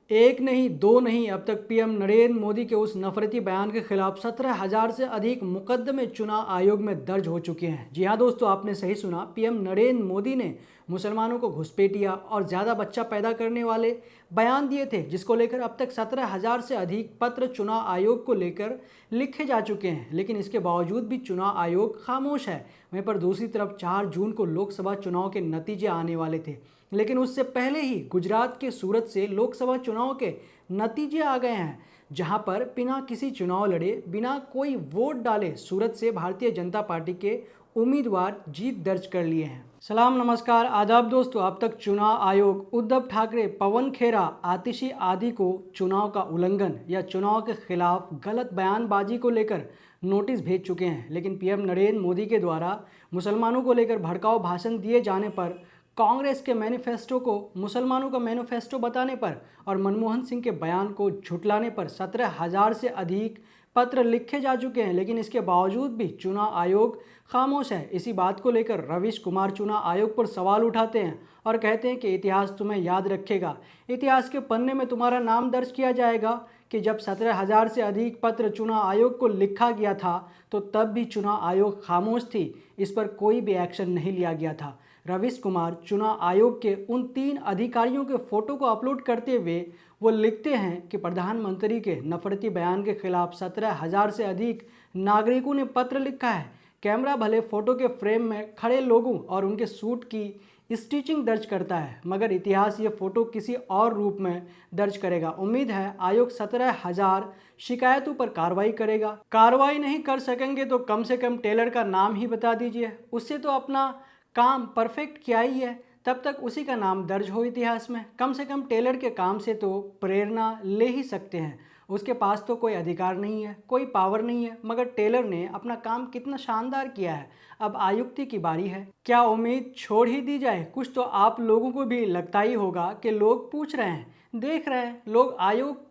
एक नहीं, दो नहीं, अब तक पीएम नरेंद्र मोदी के उस नफरती बयान के खिलाफ 17,000 से अधिक मुकदमे चुनाव आयोग में दर्ज हो चुके हैं। जी हाँ दोस्तों, आपने सही सुना। पीएम नरेंद्र मोदी ने मुसलमानों को घुसपैठिया और ज़्यादा बच्चा पैदा करने वाले बयान दिए थे, जिसको लेकर अब तक 17,000 से अधिक पत्र चुनाव आयोग को लेकर लिखे जा चुके हैं। लेकिन इसके बावजूद भी चुनाव आयोग खामोश है। वहीं पर दूसरी तरफ 4 जून को लोकसभा चुनाव के नतीजे आने वाले थे, लेकिन उससे पहले ही गुजरात के सूरत से लोकसभा चुनाव के नतीजे आ गए हैं, जहां पर बिना किसी चुनाव लड़े, बिना कोई वोट डाले सूरत से भारतीय जनता पार्टी के उम्मीदवार जीत दर्ज कर लिए हैं। सलाम, नमस्कार, आदाब दोस्तों। अब तक चुनाव आयोग उद्धव ठाकरे, पवन खेरा, आतिशी आदि को चुनाव का उल्लंघन या चुनाव के खिलाफ गलत बयानबाजी को लेकर नोटिस भेज चुके हैं। लेकिन पीएम नरेंद्र मोदी के द्वारा मुसलमानों को लेकर भड़काऊ भाषण दिए जाने पर, कांग्रेस के मैनिफेस्टो को मुसलमानों का मैनिफेस्टो बताने पर और मनमोहन सिंह के बयान को झुटलाने पर 17,000 से अधिक पत्र लिखे जा चुके हैं। लेकिन इसके बावजूद भी चुनाव आयोग खामोश है। इसी बात को लेकर रवीश कुमार चुनाव आयोग पर सवाल उठाते हैं और कहते हैं कि इतिहास तुम्हें याद रखेगा। इतिहास के पन्ने में तुम्हारा नाम दर्ज किया जाएगा कि जब 17,000 से अधिक पत्र चुनाव आयोग को लिखा गया था तो तब भी चुनाव आयोग खामोश थी, इस पर कोई भी एक्शन नहीं लिया गया था। रवीश कुमार चुनाव आयोग के उन 3 अधिकारियों के फोटो को अपलोड करते हुए वो लिखते हैं कि प्रधानमंत्री के नफरती बयान के खिलाफ 17,000 से अधिक नागरिकों ने पत्र लिखा है। कैमरा भले फोटो के फ्रेम में खड़े लोगों और उनके सूट की स्टिचिंग दर्ज करता है, मगर इतिहास ये फोटो किसी और रूप में दर्ज करेगा। उम्मीद है आयोग 17,000 शिकायतों पर कार्रवाई करेगा। कार्रवाई नहीं कर सकेंगे तो कम से कम टेलर का नाम ही बता दीजिए, उससे तो अपना काम परफेक्ट किया ही है, तब तक उसी का नाम दर्ज हो इतिहास में। कम से कम टेलर के काम से तो प्रेरणा ले ही सकते हैं। उसके पास तो कोई अधिकार नहीं है, कोई पावर नहीं है, मगर टेलर ने अपना काम कितना शानदार किया है। अब आयुक्ति की बारी है। क्या उम्मीद छोड़ ही दी जाए? कुछ तो आप लोगों को भी लगता ही होगा कि लोग पूछ रहे हैं, देख रहे हैं लोग आयोग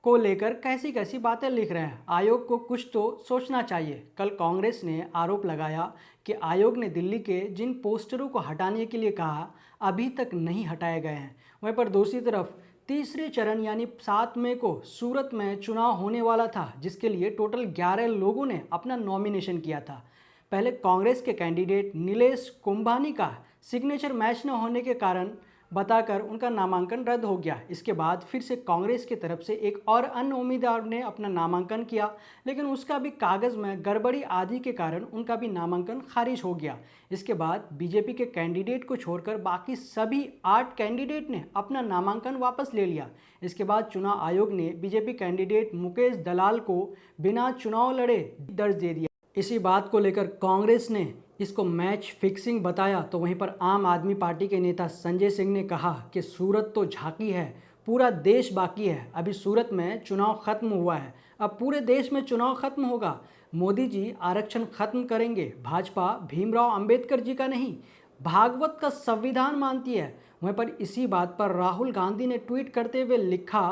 को लेकर कैसी कैसी बातें लिख रहे हैं। आयोग को कुछ तो सोचना चाहिए। कल कांग्रेस ने आरोप लगाया कि आयोग ने दिल्ली के जिन पोस्टरों को हटाने के लिए कहा, अभी तक नहीं हटाए गए हैं। वहीं पर दूसरी तरफ तीसरे चरण यानी 7 मई को सूरत में चुनाव होने वाला था, जिसके लिए टोटल 11 लोगों ने अपना नॉमिनेशन किया था। पहले कांग्रेस के कैंडिडेट नीलेश कुंभानी का सिग्नेचर मैच न होने के कारण बताकर उनका नामांकन रद्द हो गया। इसके बाद फिर से कांग्रेस की तरफ से एक और अन्य उम्मीदवार ने अपना नामांकन किया, लेकिन उसका भी कागज़ में गड़बड़ी आदि के कारण उनका भी नामांकन खारिज हो गया। इसके बाद बीजेपी के कैंडिडेट को छोड़कर बाकी सभी 8 कैंडिडेट ने अपना नामांकन वापस ले लिया। इसके बाद चुनाव आयोग ने बीजेपी कैंडिडेट मुकेश दलाल को बिना चुनाव लड़े दर्ज दे दिया। इसी बात को लेकर कांग्रेस ने इसको मैच फिक्सिंग बताया, तो वहीं पर आम आदमी पार्टी के नेता संजय सिंह ने कहा कि सूरत तो झांकी है, पूरा देश बाकी है। अभी सूरत में चुनाव खत्म हुआ है, अब पूरे देश में चुनाव खत्म होगा। मोदी जी आरक्षण खत्म करेंगे। भाजपा भीमराव अंबेडकर जी का नहीं, भागवत का संविधान मानती है। वहीं पर इसी बात पर राहुल गांधी ने ट्वीट करते हुए लिखा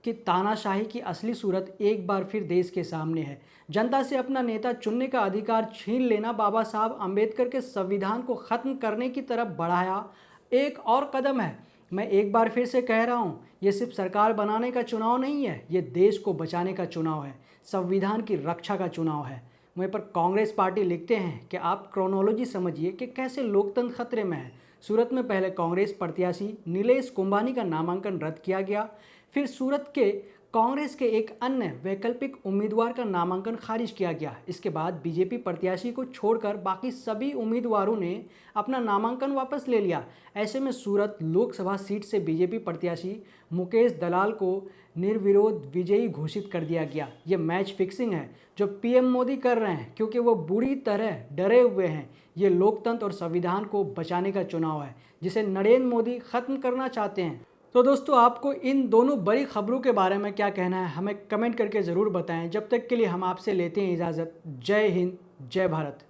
कि तानाशाही की असली सूरत एक बार फिर देश के सामने है। जनता से अपना नेता चुनने का अधिकार छीन लेना बाबा साहब अंबेडकर के संविधान को खत्म करने की तरफ बढ़ाया एक और कदम है। मैं एक बार फिर से कह रहा हूँ, ये सिर्फ सरकार बनाने का चुनाव नहीं है, ये देश को बचाने का चुनाव है, संविधान की रक्षा का चुनाव है। वहीं पर कांग्रेस पार्टी लिखते हैं कि आप क्रोनोलॉजी समझिए कि कैसे लोकतंत्र खतरे में है। सूरत में पहले कांग्रेस प्रत्याशी नीलेश कुंभानी का नामांकन रद्द किया गया, फिर सूरत के कांग्रेस के एक अन्य वैकल्पिक उम्मीदवार का नामांकन खारिज किया गया। इसके बाद बीजेपी प्रत्याशी को छोड़कर बाकी सभी उम्मीदवारों ने अपना नामांकन वापस ले लिया। ऐसे में सूरत लोकसभा सीट से बीजेपी प्रत्याशी मुकेश दलाल को निर्विरोध विजयी घोषित कर दिया गया। ये मैच फिक्सिंग है जो पीएम मोदी कर रहे हैं, क्योंकि वो बुरी तरह डरे हुए हैं। ये लोकतंत्र और संविधान को बचाने का चुनाव है, जिसे नरेंद्र मोदी खत्म करना चाहते हैं। तो दोस्तों, आपको इन दोनों बड़ी खबरों के बारे में क्या कहना है, हमें कमेंट करके ज़रूर बताएं। जब तक के लिए हम आपसे लेते हैं इजाज़त। जय हिंद, जय भारत।